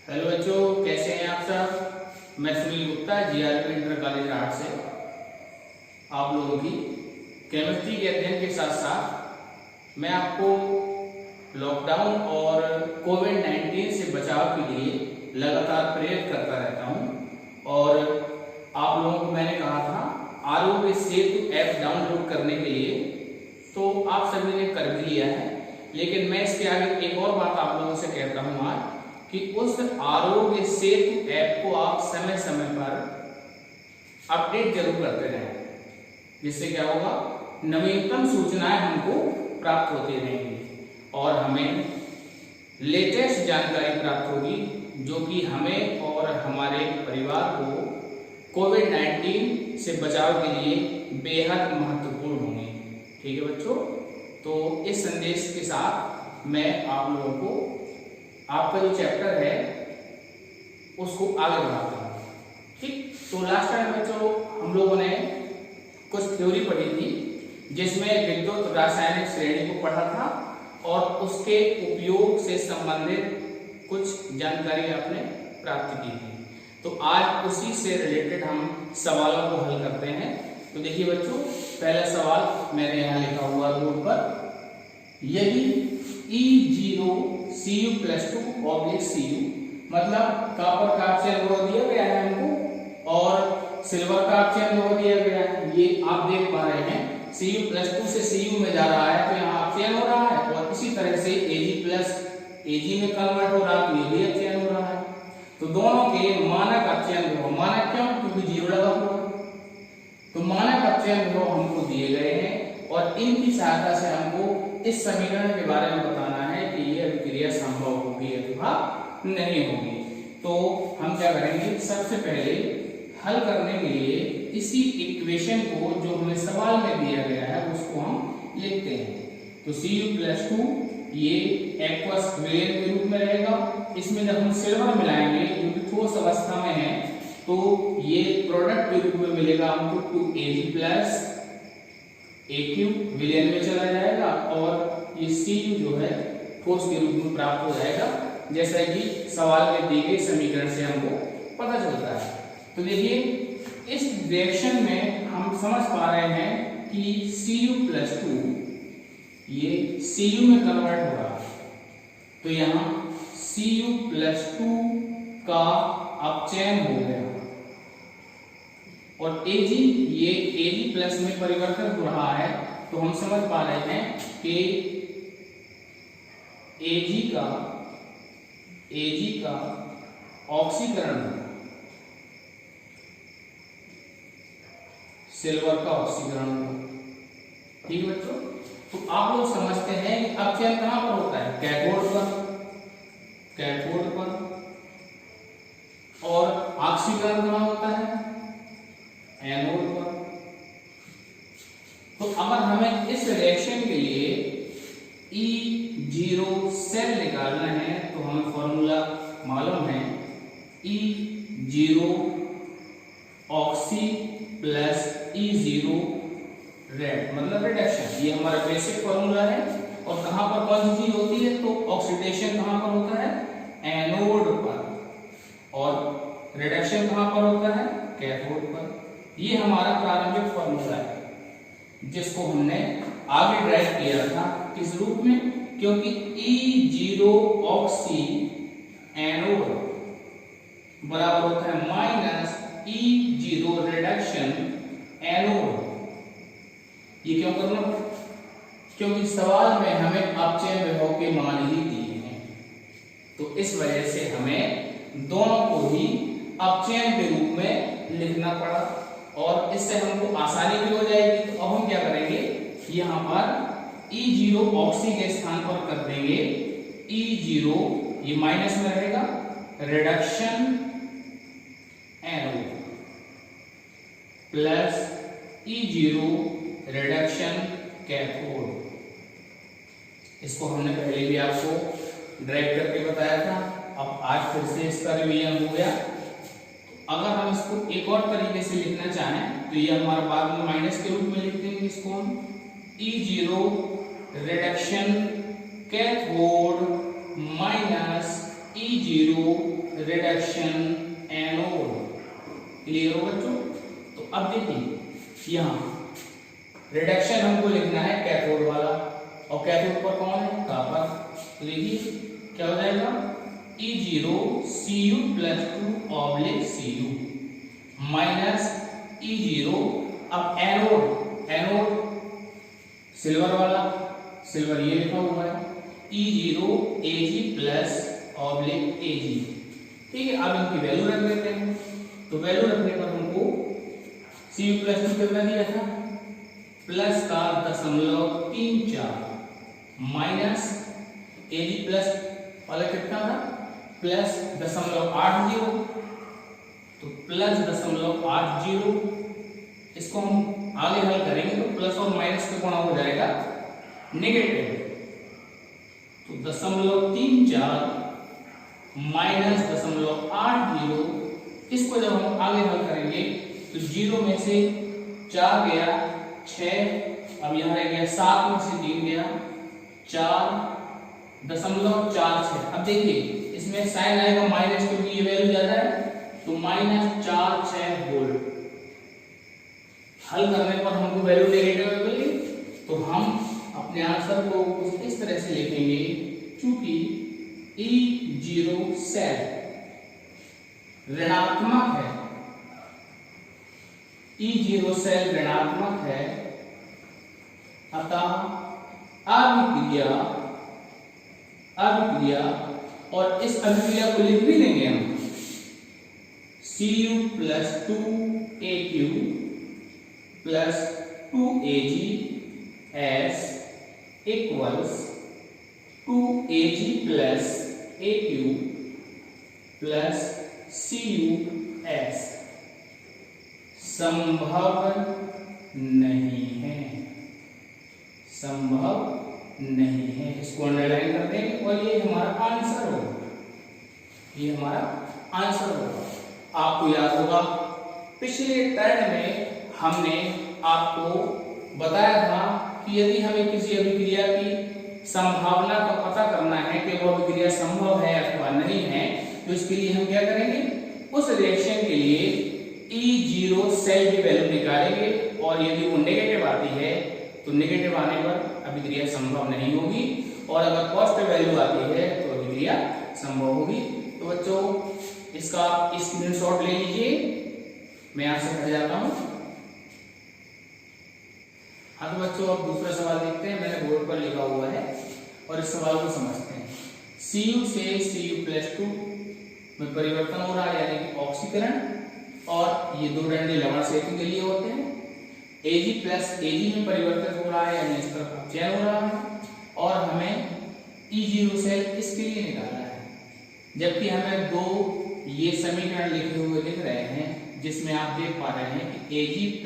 Hello बच्चों, कैसे हैं आप सब। मैं Sunil Gupta GRP inter college art से आप लोगों की केमिस्ट्री के अध्ययन के साथ साथ मैं आपको लॉकडाउन और कोविड-19 से बचाव के लिए लगातार प्रेरित करता रहता हूं। और आप लोगों को मैंने कहा था आरोग्य सेतु ऐप डाउनलोड करने के लिए, तो आप सभी ने कर भी लिया है। लेकिन मैं इसके आगे एक और बात आप लोगों से कहता हूं आज कि उस आरोग्य सेतु ऐप को आप समय समय पर अपडेट जरूर करते रहें, जिससे क्या होगा, नवीनतम सूचनाएं हमको प्राप्त होती रहेंगी और हमें लेटेस्ट जानकारी प्राप्त होगी, जो कि हमें और हमारे परिवार को कोविड-19 से बचाव के लिए बेहद महत्वपूर्ण होंगी। ठीक है बच्चों, तो इस संदेश के साथ मैं आप लोगों को आपका जो चैप्टर है उसको आगे बढ़ाता हूँ। ठीक, तो लास्ट टाइम बच्चों हम लोगों ने कुछ थ्योरी पढ़ी थी, जिसमें विद्युत रासायनिक श्रेणी को पढ़ा था और उसके उपयोग से संबंधित कुछ जानकारी आपने प्राप्त की थी। तो आज उसी से रिलेटेड हम सवालों को हल करते हैं। तो देखिए बच्चों, पहला सवाल मैंने यहाँ लिखा हुआ बोर्ड पर, यदि E0 Cu+2 Cu मतलब कॉपर का ऑप्शन वो दिया गया है हमको और सिल्वर का ऑप्शन वो दिया गया है। ये आप देख पा रहे हैं Cu+2 से Cu में जा रहा है, तो यहाँ ऑप्शन हो रहा है, और इसी तरह से Ag में कन्वर्ट हो रहा है, तो ये भी ऑप्शन हो रहा है। तो दोनों के मानक ऑप्शन हो, मानक क्यों, क्योंकि 0 लगा हुआ है, तो मानक ऑप्शन हो हमको दिए गए हैं और इनकी सहायता से हमको इस समीकरण के बारे में बताना है कि ये अभिक्रिया संभव होगी अथवा नहीं होगी। तो हम क्या करेंगे, सबसे पहले हल करने के लिए इसी इक्वेशन को जो हमें सवाल में दिया गया है उसको हम लिखते हैं। तो Cu+2 ये एक्वस विलेन के रूप में रहेगा। इसमें जब हम सिल्वर मिलाएंगे, क्योंकि ठोस अवस्था में है, तो ये प्रोडक्ट के रूप में मिलेगा हमको 2Ag+ Aq विलेन में चला जाएगा और ये Cu जो है ठोस के रूप में प्राप्त हो जाएगा, जैसा कि सवाल में दिए गए समीकरण से हमको पता चलता है। तो देखिए, इस रिएक्शन में हम समझ पा रहे हैं कि Cu+2 ये Cu में कन्वर्ट हो रहा है, तो यहाँ Cu+2 का अपचयन हो गया और Ag ये Ag+ में परिवर्तन हो रहा है। तो हम समझ पा रहे हैं कि Ag का ऑक्सीकरण, सिल्वर का ऑक्सीकरण। ठीक है बच्चों, तो आप लोग समझते हैं कि अपचयन कहां पर होता है, कैथोड पर, और ऑक्सीकरण कहां होता है, एनोड पर। तो अगर हमें इस रिएक्शन के लिए E0 सेल निकालना है, तो हमें फॉर्मूला मालूम है, E0 oxy plus E0 red, मतलब रिडक्शन। ये हमारा बेसिक फॉर्मूला है। और कहां पर कौन सी चीज होती है, तो ऑक्सीडेशन कहां पर होता है, एनोड पर, और रिडक्शन कहां पर होता है, कैथोड पर। ये हमारा प्रारंभिक फॉर्मूला है, जिसको हमने आगे ड्राइव किया था किस रूप में, क्योंकि E0 ऑक्सी एनोड बराबर होता है माइनस E0 रिडक्शन एनोड। ये क्यों करना, क्योंकि सवाल में हमें अपचयन विभव के मान ही दिए हैं, तो इस वजह से हमें दोनों को ही अपचयन के रूप में लिखना पड़ा और इससे हमको आसानी भी हो जाएगी। तो अब हम क्या करेंगे, यहाँ पर E0 ऑक्सी के स्थान पर कर देंगे E0, ये माइनस में रहेगा, reduction anode plus E0 reduction cathode. इसको हमने पहले भी आपको ड्राइव करके बताया था, अब आज फिर से इसका रिवीजन हो गया। अगर हम इसको एक और तरीके से लिखना चाहें, तो ये हमारा बाद में माइनस के रूप में लिख देंगे इसको हम, E0 reduction cathode minus E0 reduction anode. Clear हो बच्चों? तो अब देखिए यहाँ रिडक्शन हमको लिखना है कैथोड वाला, और कैथोड पर कौन है? कॉपर। तो देखिए क्या हो जाएगा, E0 Cu + 2 oblique Cu minus E0, अब एनोड, एनोड सिल्वर वाला, सिल्वर ये लिखा हुआ है, E0 Ag + ऑब्लिक Ag। ठीक है, अब इनकी वैल्यू रख देते हैं। तो वैल्यू रखने पर हमको Cu + 2 कितना दिया था? प्लस का 0.34 माइनस Ag प्लस वाला कितना था? प्लस 0.80, तो प्लस 0.80। इसको हम आगे हल करेंगे तो प्लस और माइनस का गुणा हो जाएगा नेगेटिव। तो 0.34 माइनस 0.80, इसको जब हम आगे हल करेंगे तो 0 में से 4 गया 6, अब यहाँ रह गया 7 में से 3 गया 4.46। अब देखिए इसमें साइन आएगा माइनस, क्योंकि ये वैल्यू ज्यादा है, तो -46 वोल्ट। हल करने पर हमको वैल्यू नेगेटिव मिली, तो हम अपने आंसर को कुछ इस तरह से लिखेंगे, चूंकि E0 सेल ऋणात्मक है, E0 सेल ऋणात्मक है, अतः अभिक्रिया, और इस अभिक्रिया को लिख भी देंगे हम, Cu + 2Aq + 2Ag s equals 2Ag + Aq + Cus संभव नहीं है, संभव नहीं है। इसको अंडरलाइन कर देंगे और ये हमारा आंसर होगा, ये हमारा आंसर होगा। आपको याद होगा पिछले टर्न में हमने आपको बताया था कि यदि हमें किसी अभिक्रिया की संभावना का पता करना है कि वो अभिक्रिया संभव है अथवा नहीं है, तो इसके लिए हम क्या करेंगे, उस रिएक्शन के लिए E0 सेल की वैल्यू निकालेंगे, और यदि वो नेगेटिव आती है तो नेगेटिव आने पर अभिक्रिया संभव नहीं होगी, और अगर पॉजिटिव वैल्यू आती है तो अभिक्रिया संभव होगी। तो बच्चों इसका स्क्रीनशॉट ले लीजिए, मैं यहां से हट जाता हूं। हाँ तो बच्चों अब दूसरा सवाल देखते हैं, मैंने बोर्ड पर लिखा हुआ है और इस सवाल को समझते हैं। Cu से Cu + 2 में परिवर्तन हो रहा है, यानी कि ऑक्सीकरण, और ये दो डंडे लवण सेतु के लिए होते हैं। Ag + Ag में परिवर्तन हो रहा है, यानी इस तरफ अपचयन हो रहा है, और हमें E0 सेल इसके लिए निकालना है। जबकि हमें दो ये समीकरण लिखे हुए दिख रहे हैं, जिसमें आप देख पा रहे हैं कि Ag +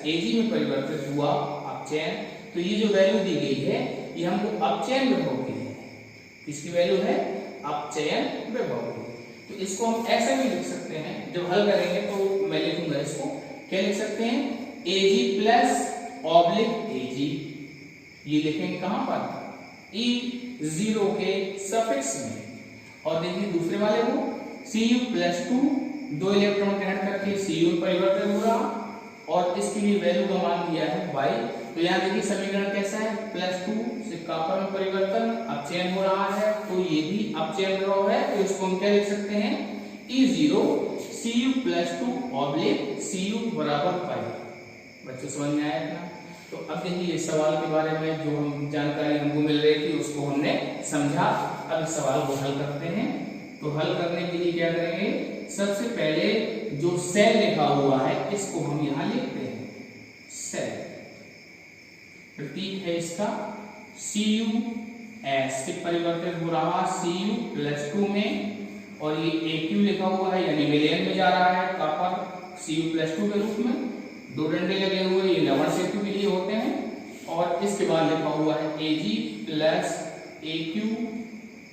Ag में परिवर्तित हुआ अपचयन, तो ये जो वैल्यू दी गई है ये हमको अपचयन विभव की है। इसकी वैल्यू है अपचयन विभव की। तो इसको हम ऐसा भी लिख सकते हैं, जब हल करेंगे तो मैं लिखूंगा इसको, क्या लिख सकते हैं, Ag + ऑब्लिक Ag, ये लिखेंगे कहां पर, E0 के सफिक्स में। और देखिए दूसरे वाले को Cu + 2, 2 इलेक्ट्रॉन ग्रहण करके Cu में परिवर्तित हो रहा, और इसके लिए वैल्यू का मान दिया है y। तो यहाँ देखिए समीकरण कैसा है, +2 से कॉपर में परिवर्तन, अपचयन हो रहा है, तो ये भी अपचयन विभव है, तो इसको हम क्या लिख सकते हैं, E0 Cu + 2 ऑब्लिक Cu बराबर पाई। बच्चों समझ में आया ना? तो अब देखिए इस सवाल के बारे में जो हम जानकारी हमको मिल रही थी उसको हमने समझा। अब इस सवाल को हल करते हैं। तो हल करने के लिए क्या करेंगे, सबसे पहले जो सेल लिखा हुआ है इसको हम यहाँ लिखते हैं, सेल, प्रतीक है इसका Cus से परिवर्तित हो रहा Cu + 2 में, और ये Aq लिखा हुआ है यानी विलयन में जा रहा है कॉपर Cu + 2 के रूप में। दो डंडे लगे हुए ये लवण सेतु के लिए होते हैं, और इसके बाद लिखा हुआ है Ag + Aq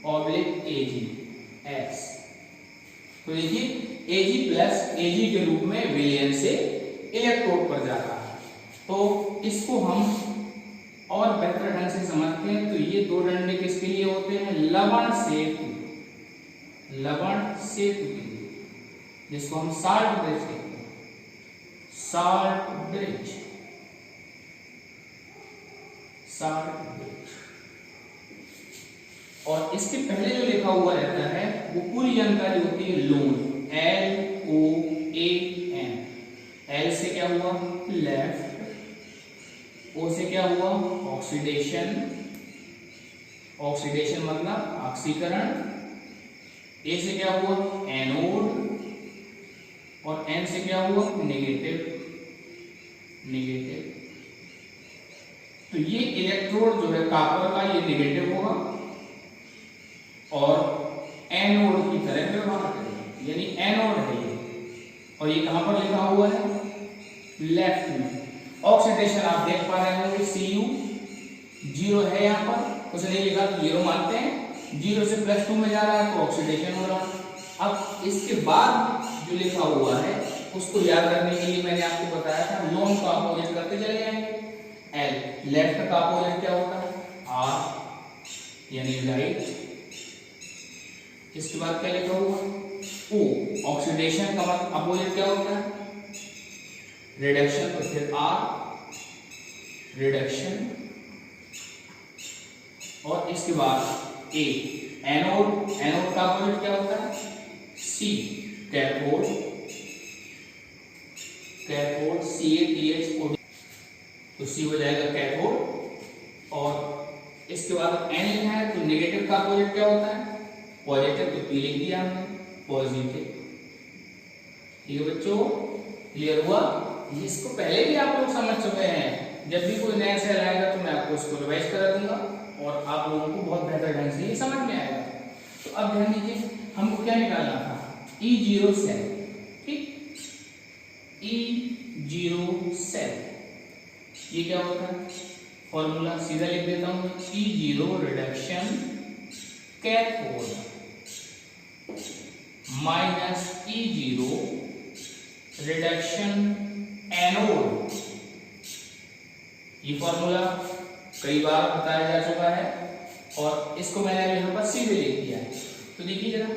oblique Ag S। तो देखिए Ag + Ag के रूप में विलयन से इलेक्ट्रोड पर जा रहा है। तो इसको हम और बेहतर ढंग से समझते हैं। तो ये दो डंडे किसके लिए होते हैं, लवण सेतु, लवण सेतु के लिए, जिसको हम साल्ट ब्रिज कहते हैं, साल्ट ब्रिज, साल्ट ब्रिज। और इसके पहले जो लिखा हुआ रहता है वो पूरी जानकारी होती है लोन, LOAN। एल से क्या हुआ लेफ्ट, ओ से क्या हुआ ऑक्सीडेशन, ऑक्सीडेशन मतलब ऑक्सीकरण, ए से क्या हुआ एनोड, और एन से क्या हुआ नेगेटिव, नेगेटिव। तो ये इलेक्ट्रोड जो है कॉपर का ये नेगेटिव होगा और एनोड की तरह व्यवहार करेगा, यानी एनोड है ये, और ये कहां पर लिखा हुआ है लेफ्ट में। ऑक्सीडेशन आप देख पा रहे होंगे Cu 0 है, यहां पर कुछ नहीं लिखा तो 0 मानते हैं, 0 से +2 में जा रहा है तो ऑक्सीडेशन हो रहा है। अब इसके बाद जो लिखा हुआ है उसको याद रखने के लिए मैंने आपको बताया था लोन का अपोजिट करते चले जाएंगे। एल लेफ्ट का अपोजिट क्या होता है आर, यानी राइट। इसके बाद क्या लिखा हुआ ओ, ऑक्सीडेशन का अपोजिट क्या होता है रिडक्शन, तो फिर आर रिडक्शन। और इसके बाद ए एनोड, एनोड का अपोजिट क्या होता है सी कैथोड, कैथोड CaTH, तो सी हो जाएगा कैथोड। और इसके बाद एन लिखा है तो नेगेटिव का अपोजिट क्या होता है पॉजिटिव, तो पी लिख दिया हमने पॉजिटिव। ठीक है बच्चों, क्लियर हुआ? इसको पहले भी आप लोग समझ चुके हैं, जब भी कोई नया सेल आएगा तो मैं आपको इसको रिवाइज करा दूंगा और आप लोगों को बहुत बेहतर ढंग से ये समझ में आएगा। तो अब ध्यान दीजिए, हमको क्या निकालना था E0 सेल, ठीक, E0 सेल ये क्या होता है फॉर्मूला सीधा लिख देता हूं, E0 reduction cathode minus E0 reduction anode. ये फॉर्मूला कई बार बताया जा चुका है और इसको मैंने यहां पर सीधे लिख दिया है। तो देखिए जरा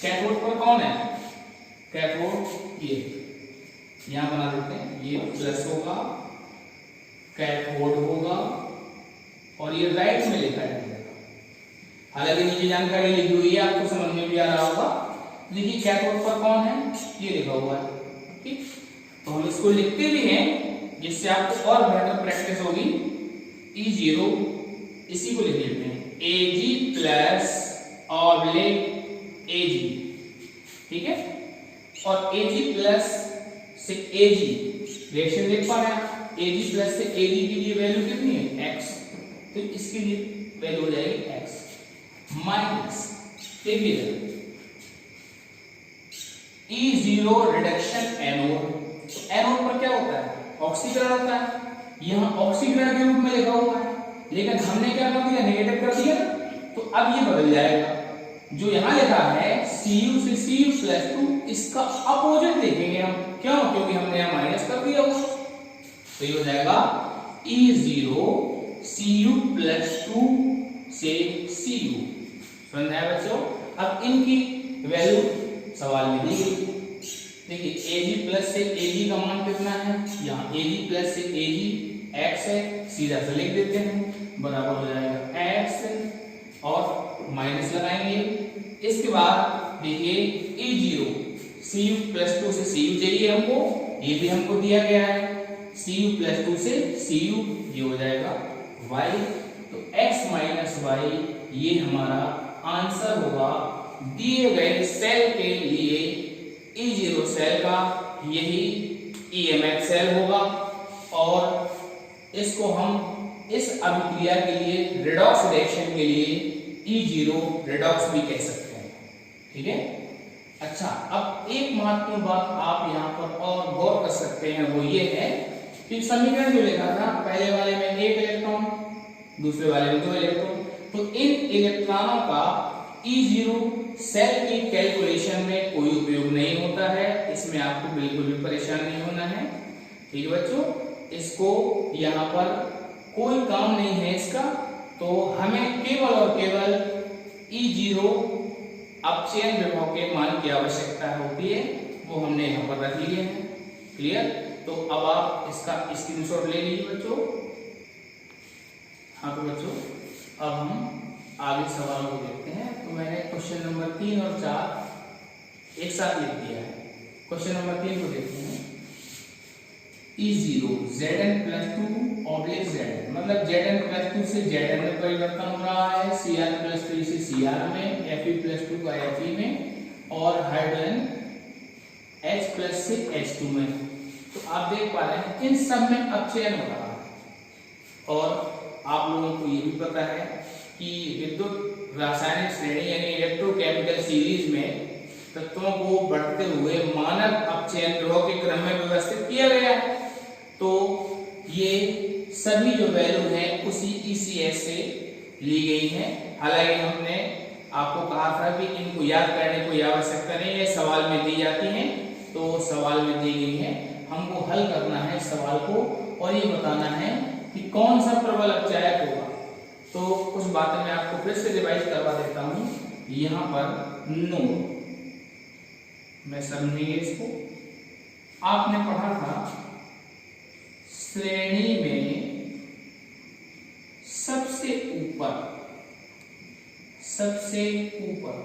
कैथोड पर कौन है, कैथोड ये यहां बना देते हैं, ये प्लस होगा कैथोड होगा और ये राइट में लिखा है। हालांकि नीचे जानकारी लिखी हुई है, आपको समझ में भी आ रहा होगा। देखिए कैथोड पर कौन है ये लिखा हुआ है, ठीक। तो हम इसको लिखते भी हैं जिससे आपको और बेहतर प्रैक्टिस होगी। E0 इसी को लिख लेते हैं Ag प्लस ऑब्लिक Ag, ठीक है। और Ag प्लस से Ag रिएक्शन देख पा रहे हैं, Ag प्लस से Ag की लिए वैल्यू कितनी है x, तो इसकी लिए वैल्यू हो जाएगी x माइनस, देखिए E0 रिडक्शन एनोड। तो एनोड पर क्या होता है ऑक्सीकरण होता है, यहां ऑक्सीकरण के रूप में लिखा हुआ है, लेकिन हमने क्या कर दिया नेगेटिव कर दिया। तो अब ये बदल जाएगा, जो यहां लिखा है Cu से Cu+2 इसका अपोजिट लिखेंगे हम, क्यों, क्योंकि हमने यहां माइनस कर दिया हुआ। तो ये हो जाएगा E0 Cu+2 से Cu। समझ आया बच्चों? अब इनकी वैल्यू सवाल में दी गई। देखिए Ag प्लस से Ag का मान कितना है, यहाँ Ag प्लस से Ag x है, सीधा से लिख देते हैं, बराबर हो जाएगा x और माइनस लगाएंगे। इसके बाद देखिए E0 Cu+2 से Cu चाहिए हमको, ये भी हमको दिया गया है, Cu+2 से Cu ये हो जाएगा y। तो x माइनस y ये हमारा आंसर होगा दिए गए सेल के लिए। E0 सेल का यही EMH सेल होगा और इसको हम इस अभिक्रिया के लिए रेडॉक्स रिएक्शन के लिए E0 रेडॉक्स भी कह सकते हैं, ठीक है। अच्छा, अब एक महत्वपूर्ण बात आप यहाँ पर और गौर कर सकते हैं, वो ये है कि समीकरण जो लिखा था पहले वाले में 1 इलेक्ट्रॉन, दूसरे वाले में 2 इलेक्ट्रॉन, तो इन इलेक्ट्रॉनों का E0 सेल की कैलकुलेशन में कोई उपयोग नहीं होता है, इसमें आपको बिल्कुल भी परेशान नहीं होना है, ठीक है बच्चों। इसको यहाँ पर कोई काम नहीं है इसका, तो हमें केवल और केवल E0 अपचयन विभव के मान की आवश्यकता होती है वो हमने यहाँ पर रख लिए हैं। क्लियर? तो अब आप इसका स्क्रीनशॉट ले लीजिए बच्चों। हाँ तो बच्चों अब हम आगे सवाल को देखते हैं। तो मैंने क्वेश्चन नंबर 3 और 4 एक साथ लिख दिया है। क्वेश्चन नंबर 3 को देखते हैं। E0 Zn+2 ऑब्लिक Zn, मतलब Zn+2 से Zn में परिवर्तन हो रहा है, Cr+3 से Cr में, Fe+2 का Fe में और हाइड्रोजन H+ से H2 में। तो आप देख पा रहे हैं इन सब में अपचयन हो रहा है। और आप लोगों को ये भी पता है कि विद्युत रासायनिक श्रेणी यानी इलेक्ट्रोकेमिकल सीरीज में तत्वों को बढ़ते हुए मानक अपचयन विभव के क्रम में व्यवस्थित किया गया है। तो ये सभी जो वैल्यू है उसी ECS से ली गई है। हालांकि हमने आपको कहा था कि इनको याद करने की कोई आवश्यकता नहीं है, सवाल में दी जाती हैं तो सवाल में दी गई है। हमको हल करना है इस सवाल को और ये बताना है कि कौन सा प्रबल अपचायक होगा। तो कुछ बातें मैं आपको फिर से रिवाइज करवा देता हूं। यहाँ पर नोट मैं समझिए इसको। आपने पढ़ा था श्रेणी में सबसे ऊपर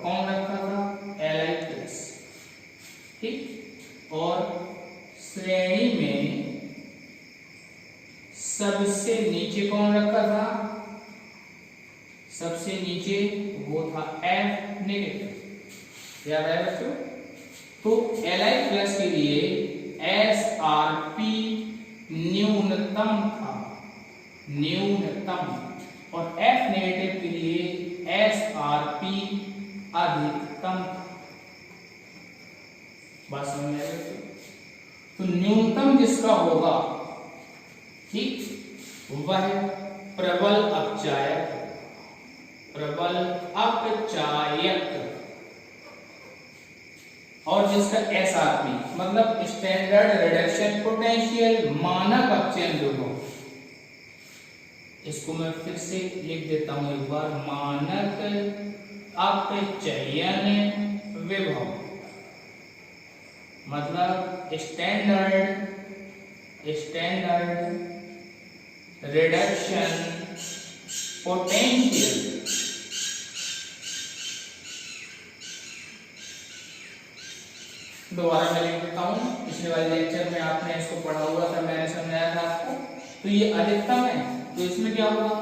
कौन रखा था? Li+, ठीक। और श्रेणी में सबसे नीचे कौन रखा था? सबसे नीचे वो था F नेगेटिव। याद आया बच्चों? तो Li+ के लिए SRP न्यूनतम था, और F नेगेटिव के लिए SRP अधिकतम था। बात समझ में आ गई? तो न्यूनतम जिसका होगा, ठीक, वह प्रबल अपचायक, और जिसका SRP मतलब स्टैंडर्ड रिडक्शन पोटेंशियल मानक अपचयन विभव, इसको मैं फिर से लिख देता हूं एक बार, मानक अपचयन विभव मतलब स्टैंडर्ड रिडक्शन पोटेंशियल। दोबारा मैं लिख देता हूं, पिछले वाले लेक्चर में आपने इसको पढ़ा हुआ था, मैंने समझाया था आपको। तो ये अधिकतम है, तो इसमें क्या होगा?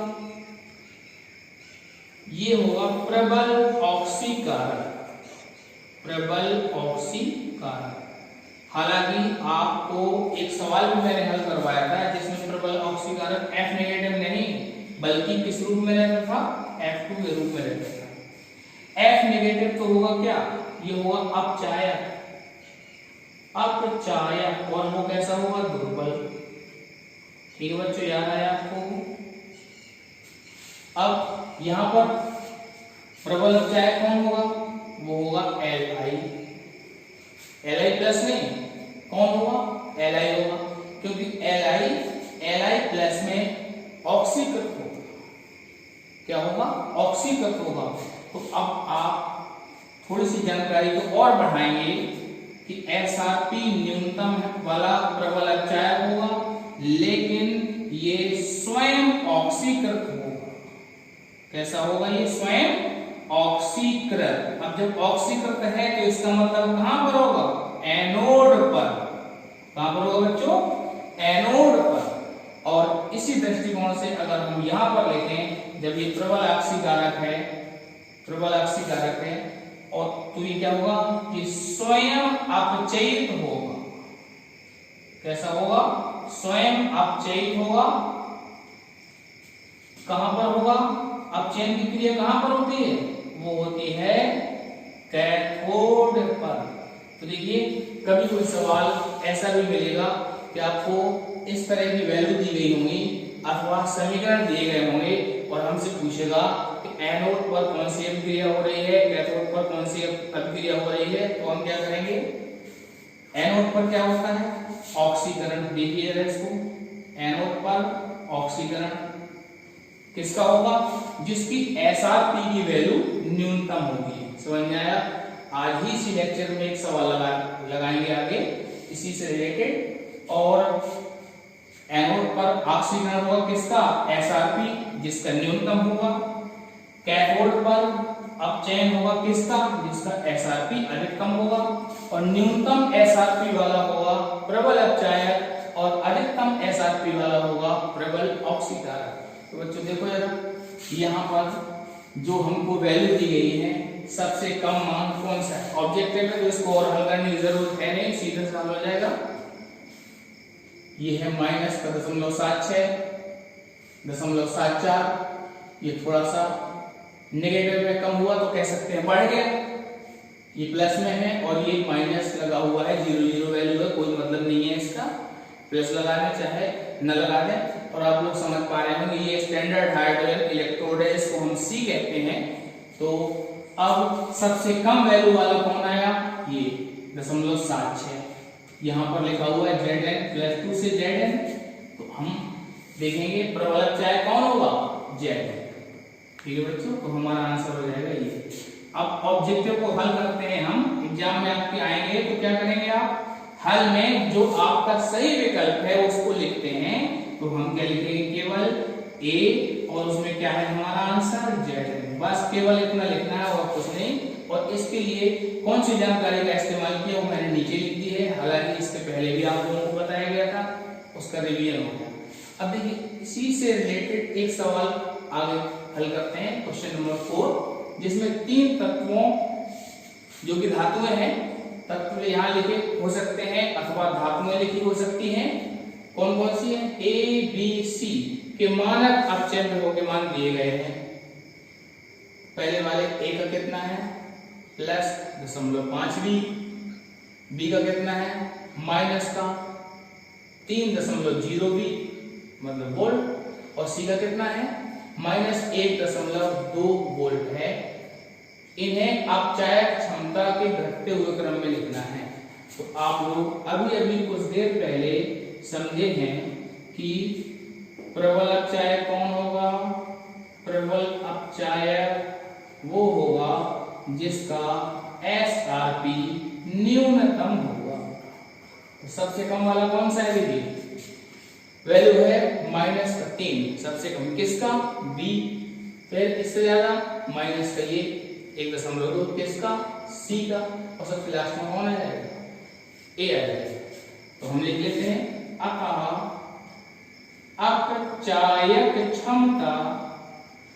ये होगा प्रबल ऑक्सीकारक। हालांकि आपको एक सवाल भी मैंने हल करवाया था जिसमें प्रबल ऑक्सीकारक F नेगेटिव नहीं बल्कि किस रूप में रहता था? F2 के रूप में रहता था। F नेगेटिव तो होगा क्या? ये होगा अपचायक, और वो कैसा होगा? दुर्बल। ठीक है बच्चों, याद आया आपको? अब यहां पर प्रबल अपचायक कौन होगा? वो होगा Li+ नहीं, कौन होगा? Li होगा, क्योंकि Li+ में ऑक्सीकृत होगा। क्या होगा? ऑक्सीकृत होगा। तो अब आप थोड़ी सी जानकारी को और बढ़ाएंगे कि SRP न्यूनतम वाला प्रबल अपचायक होगा, लेकिन ये स्वयं ऑक्सीकृत होगा। कैसा होगा? ये स्वयं ऑक्सीकृत। अब जब ऑक्सीकृत है तो इसका मतलब कहां पर होगा? एनोड पर। कहां पर होगा बच्चों? एनोड पर। और इसी दृष्टिकोण से अगर हम यहां पर लिखें, जब ये प्रबल ऑक्सीकारक है और तो ये क्या होगा? कि स्वयं अपचयित होगा। कैसा होगा? स्वयं अपचयित होगा। कहां पर होगा? अपचयन की क्रिया कहां पर होती है? वो होती है कैथोड पर। तो देखिए, कभी कोई सवाल ऐसा भी मिलेगा कि आपको इस तरह की वैल्यू दी गई होंगी अथवा समीकरण दिए गए होंगे और हमसे पूछेगा कि एनोड पर कौन सी अभिक्रिया हो रही है, कैथोड पर कौन सी अभिक्रिया हो रही है। तो हम क्या करेंगे? एनोड पर क्या होता है? ऑक्सीकरण। देखिए जरा इसको, एनोड पर ऑक्सीकरण, किसका होगा? जिसकी SRP की वैल्यू न्यूनतम होगी। समझ में आया? आज ही इसी लेक्चर में एक सवाल लगाएंगे आगे इसी से रिलेटेड। और एनोड पर ऑक्सीकरण होगा किसका? SRP, जिसका न्यूनतम होगा। कैथोड पर अपचयन होगा किसका? जिसका SRP अधिकतम होगा। और न्यूनतम SRP वाला होगा प्रबल अपचायक और अधिकतम SRP वाला होगा प्रबल ऑक्सीकारक। तो बच्चों देखो जरा, यहाँ पर जो हमको वैल्यू दी गई है, सबसे कम मान कौन सा है? ऑब्जेक्टिव है तो इसको और हल करने की जरूरत है नहीं, सीधे से हल हो जाएगा। ये है -0.76, 0.74। ये थोड़ा सा नेगेटिव में कम हुआ तो कह सकते हैं बढ़ गया। ये प्लस में है और ये माइनस लगा हुआ है, 0 वैल्यू है, कोई मतलब नहीं है इसका। प्लस लगा दें चाहे न लगा दें। और आप लोग समझ पा रहे होंगे ये स्टैंडर्ड हाइड्रोजन इलेक्ट्रोड है, इसको हम C कहते हैं। तो अब सबसे कम वैल्यू वाला कौन आया? ये 0.76। यहाँ पर लिखा हुआ है Zn +2 से Zn। तो हम देखेंगे प्रबल अपचायक कौन होगा? Zn। ठीक है बच्चों, तो हमारा आंसर हो जाएगा ये। अब ऑब्जेक्टिव को हल करते हैं हम। एग्जाम में आपके आएंगे तो क्या करेंगे आप? हल में जो आपका सही विकल्प है उसको लिखते हैं। तो हम क्या लिखेंगे? केवल A और उसमें क्या है हमारा आंसर? Zn। बस केवल इतना लिखना है और कुछ नहीं। और इसके लिए कौन सी जानकारी का इस्तेमाल किया वो मैंने नीचे लिख दी है, हालांकि इसके पहले भी आप लोगों को बताया गया था, उसका रिवीजन हो गया। अब देखिए इसी से रिलेटेड एक सवाल आगे हल करते हैं, क्वेश्चन नंबर 4, जिसमें 3 तत्वों जो कि धातुएं हैं, तत्व यहाँ लिखे हो सकते हैं अथवा धातुएं लिखी हो सकती हैं। कौन कौन सी है? A, B, C के मानक अपचयन विभव के मान दिए गए हैं। पहले वाले A का कितना है? +0.5B। B का कितना है? माइनस का 3.0B मतलब वोल्ट। और C का कितना है? -1.2 वोल्ट है। इन्हें अपचायक क्षमता के घटते हुए क्रम में लिखना है। तो आप लोग अभी कुछ देर पहले समझे हैं कि प्रबल अपचायक कौन होगा? प्रबल अपचायक वो होगा जिसका SRP न्यूनतम होगा। तो सबसे कम वाला कौन सा है? देखिए वैल्यू है -3, सबसे कम किसका? B। फिर इससे ज्यादा माइनस का ये 1.2 किसका? C का। और सबसे लास्ट में कौन आ जाएगा? A आ जाएगा। तो हम लिख लेते हैं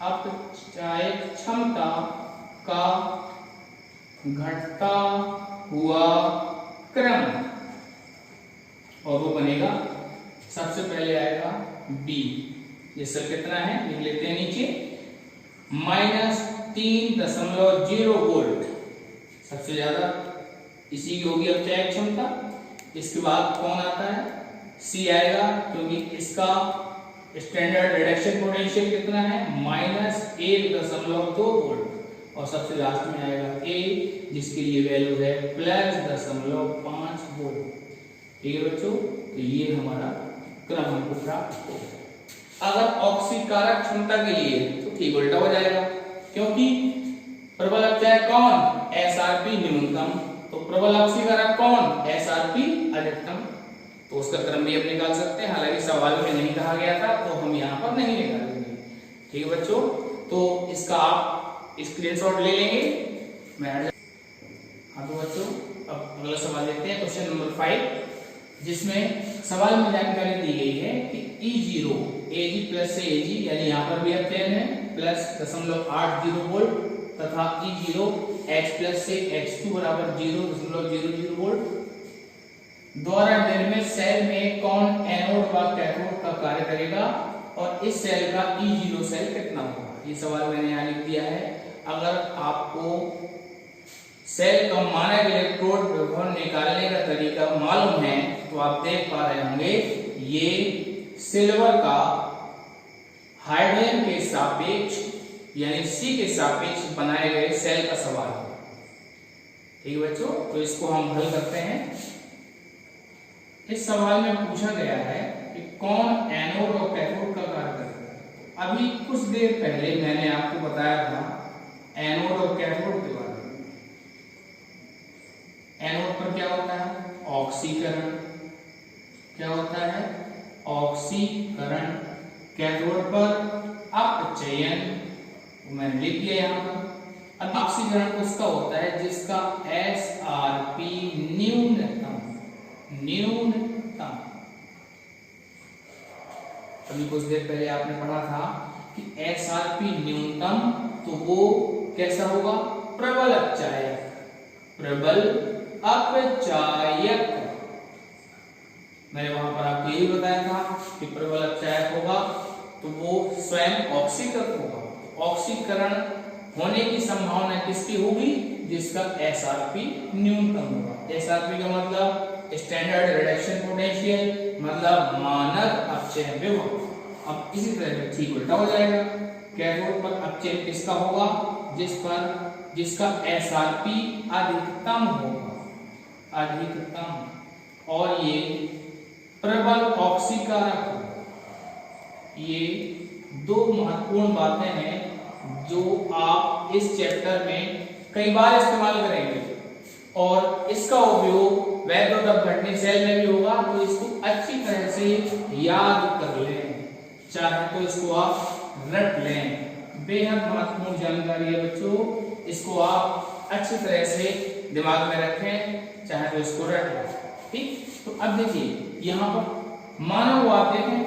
अपचायक क्षमता का घटता हुआ क्रम। और वो बनेगा, सबसे पहले आएगा B। ये सब कितना है लिख लेते हैं नीचे, -3.0 वोल्ट सबसे ज्यादा, इसी की होगी अपचायक क्षमता। इसके बाद कौन आता है? C आएगा, क्योंकि इसका स्टैंडर्ड रिडक्शन पोटेंशियल कितना है? -1.2 वोल्ट। और सबसे लास्ट में आएगा A, जिसके लिए वैल्यू है +0.5 वोल्ट। ठीक है बच्चों, तो ये हमारा क्रम हमको प्राप्त हो गया। अगर ऑक्सीकारक क्षमता के लिए तो ठीक उल्टा हो जाएगा, क्योंकि प्रबल अपचायक कौन? SRP न्यूनतम। तो प्रबल ऑक्सीकारक कौन? SRP अधिकतम। तो उसका क्रम भी हम निकाल सकते हैं, हालांकि सवाल में नहीं कहा गया था तो हम यहाँ पर नहीं निकालेंगे। ठीक है बच्चों, तो इसका आप स्क्रीनशॉट ले लेंगे। हाँ तो बच्चों अब अगला सवाल देखते हैं, क्वेश्चन नंबर 5, जिसमें सवाल में जानकारी दी गई है कि E0 Ag प्लस से Ag, यानी यहाँ पर भी अपचयन है, +0.80 वोल्ट तथा E0 H प्लस से H2 बराबर 0.00 वोल्ट द्वारा निर्मित सेल में कौन एनोड व कैथोड का कार्य करेगा और इस सेल का E0 सेल कितना होगा? ये सवाल मैंने यहाँ लिख दिया है। अगर आपको सेल का मानक इलेक्ट्रोड विभव निकालने का तरीका मालूम है तो आप देख पा रहे होंगे ये सिल्वर का हाइड्रोजन के सापेक्ष यानी C के सापेक्ष बनाए गए सेल का सवाल है। ठीक है बच्चों, तो इसको हम हल करते हैं। इस सवाल में पूछा गया है कि कौन एनोड और कैथोड का कार्य करेगा। अभी कुछ देर पहले मैंने आपको बताया था एनोड और कैथोड के बारे में। एनोड पर क्या होता है? ऑक्सीकरण। क्या होता है? ऑक्सीकरण। कैथोड पर अपचयन, मैंने लिख लिया यहाँ पर। अब ऑक्सीकरण उसका होता है जिसका SRP न्यूनतम। अभी कुछ देर पहले आपने पढ़ा था कि SRP न्यूनतम, तो वो कैसा होगा? प्रबल अपचायक। प्रबल अपचायक। मैंने वहां पर आपको यही बताया था कि प्रबल अपचायक होगा तो वो स्वयं ऑक्सीकृत होगा। ऑक्सीकरण होने की संभावना किसकी होगी? जिसका SRP न्यूनतम होगा। SRP का मतलब स्टैंडर्ड रिडक्शन पोटेंशियल, मतलब मानक अपचयन विभव। अब इसी तरह से ठीक उल्टा हो जाएगा। कैथोड पर अपचयन किसका होगा? जिसका SRP अधिकतम होगा, अधिकतम, और ये प्रबल ऑक्सीकारक होगा। ये दो महत्वपूर्ण बातें हैं जो आप इस चैप्टर में कई बार इस्तेमाल करेंगे और इसका उपयोग वैद्युत अपघटनी सेल में भी होगा, तो इसको अच्छी तरह से याद कर लें, चाहे तो इसको आप रट लें। बेहद महत्वपूर्ण जानकारी है बच्चों, इसको आप अच्छी तरह से दिमाग में रखें, चाहे तो इसको रट लें। ठीक, तो अब देखिए यहाँ पर माना हुआ आप देखें,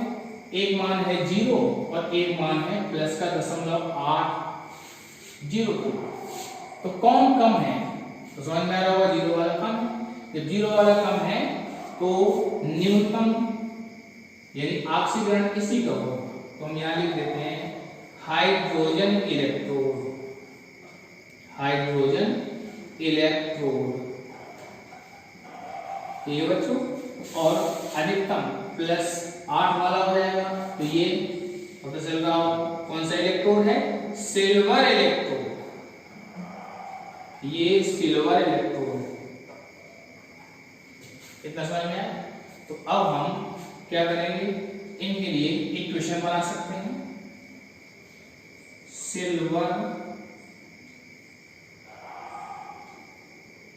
एक मान है 0 और एक मान है प्लस का 0.802। तो कौन कम है? तो समझ में आ रहा होगा 0 वाला कम है। जब 0 वाला कम है तो न्यूनतम यानी ऑक्सीकरण इसी का होगा। तो हम यहाँ लिख देते हैं हाइड्रोजन इलेक्ट्रोड। हाइड्रोजन इलेक्ट्रोड ये बच्चों, और अधिकतम +8 वाला हो जाएगा। तो ये पता चल रहा हो कौन सा इलेक्ट्रोड है? Silver electrode. ये सिल्वर इलेक्ट्रोड, इतना समझ में आया? तो अब हम क्या करेंगे, इनके लिए इक्वेशन बना सकते हैं। सिल्वर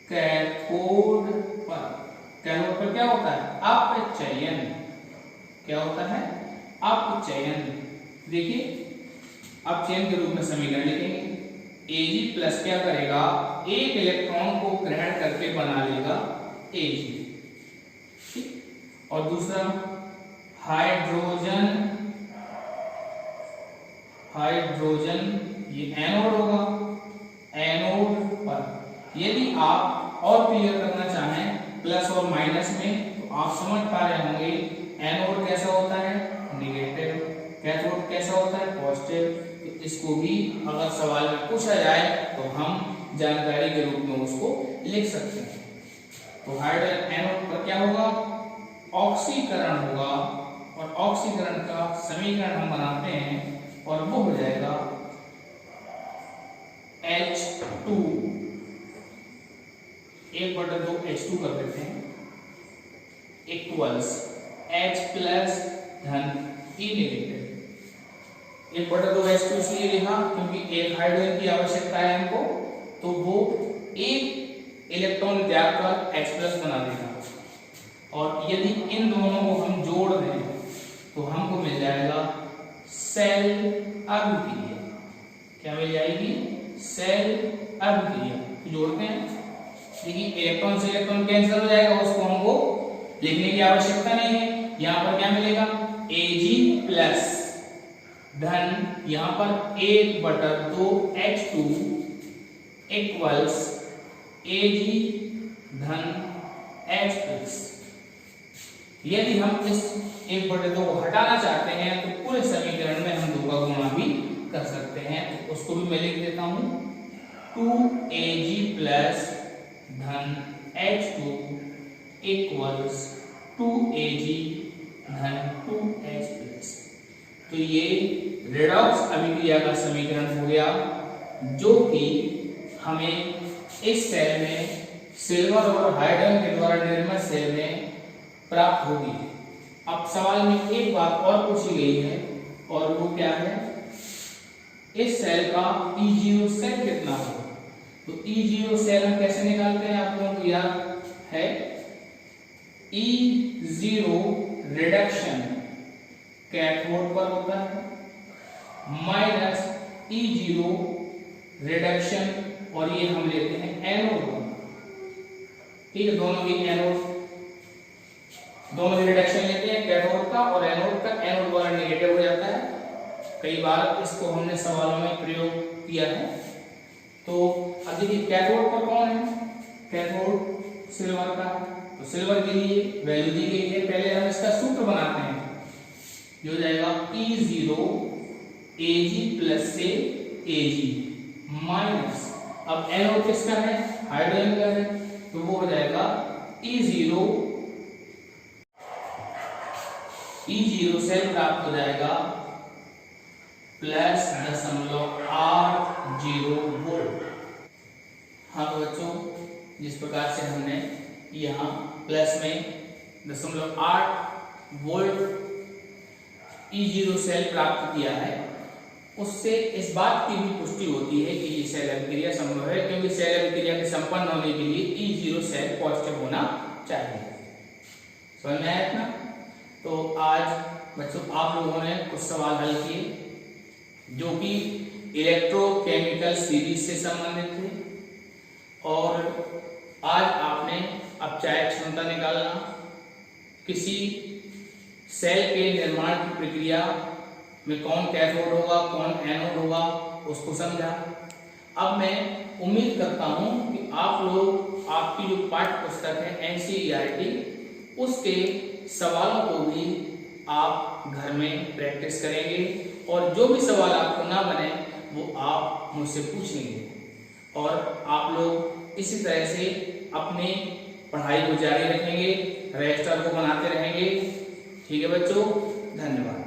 कैथोड पर क्या होता है? अपचयन। क्या होता है? अपचयन। देखिए अपचयन के रूप में समीकरण लिखेंगे। Ag प्लस क्या करेगा? एक इलेक्ट्रॉन को ग्रहण करके बना लेगा Ag। ठीक, और दूसरा हाइड्रोजन ये एनोड होगा। एनोड पर यदि आप और क्लियर करना चाहें प्लस और माइनस में, तो आप समझ पा रहे होंगे एनोड कैसा होता है? नेगेटिव। कैथोड कैसा होता है? पॉजिटिव। तो इसको भी अगर सवाल में पूछा जाए तो हम जानकारी के रूप में उसको लिख सकते हैं। तो हाइड्रोजन एनोड पर क्या होगा? ऑक्सीकरण होगा, और ऑक्सीकरण का समीकरण हम बनाते हैं और वो हो जाएगा H2 1/2 H2 कर देते हैं इक्वल्स H प्लस धन E नेगेटिव। 1/2 H2 इसलिए लिखा क्योंकि एक हाइड्रोजन की आवश्यकता है हमको, तो वो एक इलेक्ट्रॉन त्याग कर H प्लस बना देगा। और यदि इन दोनों को हम जोड़ दें तो हमको मिल जाएगा सेल अभिक्रिया। क्या मिल जाएगी? सेल अभिक्रिया। तो जोड़ते हैं, देखिए इलेक्ट्रॉन से इलेक्ट्रॉन कैंसिल हो जाएगा, उसको हमको लिखने की आवश्यकता नहीं है। यहाँ पर क्या मिलेगा? Ag प्लस धन यहाँ पर 1/2 H2 इक्वल्स Ag धन H प्लस। यदि हम इस 1/2 को हटाना चाहते हैं तो पूरे समीकरण में हम 2 का गुणा भी कर सकते हैं। तो उसको भी मैं लिख देता हूं 2Ag प्लस धन H2 इक्वल्स 2Ag धन 2H प्लस। तो ये रेडॉक्स अभिक्रिया का समीकरण हो गया, जो कि हमें इस सेल में सिल्वर और हाइड्रोजन के द्वारा निर्मित सेल में प्राप्त होगी। अब सवाल में एक बात और पूछी गई है और वो क्या है, इस सेल का E0 सेल कितना हो। तो E0 सेल हम कैसे निकालते हैं, आप लोगों को याद है, E0 रिडक्शन कैथोड पर होता है माइनस E0 रिडक्शन, और ये हम लेते हैं एनोड पर। ठीक है, दोनों ही एनोड, दोनों ही रिडक्शन लेते हैं कैथोड का, और एनोड का एनोड वाला नेगेटिव हो जाता है। कई बार इसको हमने सवालों में प्रयोग किया है। तो अब देखिए कैथोड पर कौन है, कैथोड सिल्वर का है, तो सिल्वर के लिए वैल्यू दी गई है। पहले हम इसका सूत्र बनाते हैं, जो हो जाएगा E0 Ag प्लस से Ag माइनस, अब एनोड किसका है, हाइड्रोजन का है, तो वो हो जाएगा E0 सेल प्राप्त हो जाएगा +0.80 वोल्ट। हाँ तो बच्चों, जिस प्रकार से हमने यहाँ प्लस में 0.8 वोल्ट E0 सेल प्राप्त किया है, उससे इस बात की भी पुष्टि होती है कि ये सेल अभिक्रिया संभव है, क्योंकि सेल अभिक्रिया के संपन्न होने के लिए E0 सेल पॉजिटिव होना चाहिए। समझ में आया इतना? तो आज बच्चों आप लोगों ने कुछ सवाल हल किए जो कि इलेक्ट्रोकेमिकल सीरीज से संबंधित थे, और आज आपने अब चाहे क्षमता निकालना, किसी सेल के निर्माण की प्रक्रिया में कौन कैथोड होगा कौन एनोड होगा उसको समझा। अब मैं उम्मीद करता हूं कि आप लोग आपकी जो पाठ्य पुस्तक है NCERT उसके सवालों को भी आप घर में प्रैक्टिस करेंगे, और जो भी सवाल आपको ना बने वो आप मुझसे पूछेंगे, और आप लोग इसी तरह से अपनी पढ़ाई को जारी रखेंगे, रजिस्टर को बनाते रहेंगे। ठीक है बच्चों, धन्यवाद।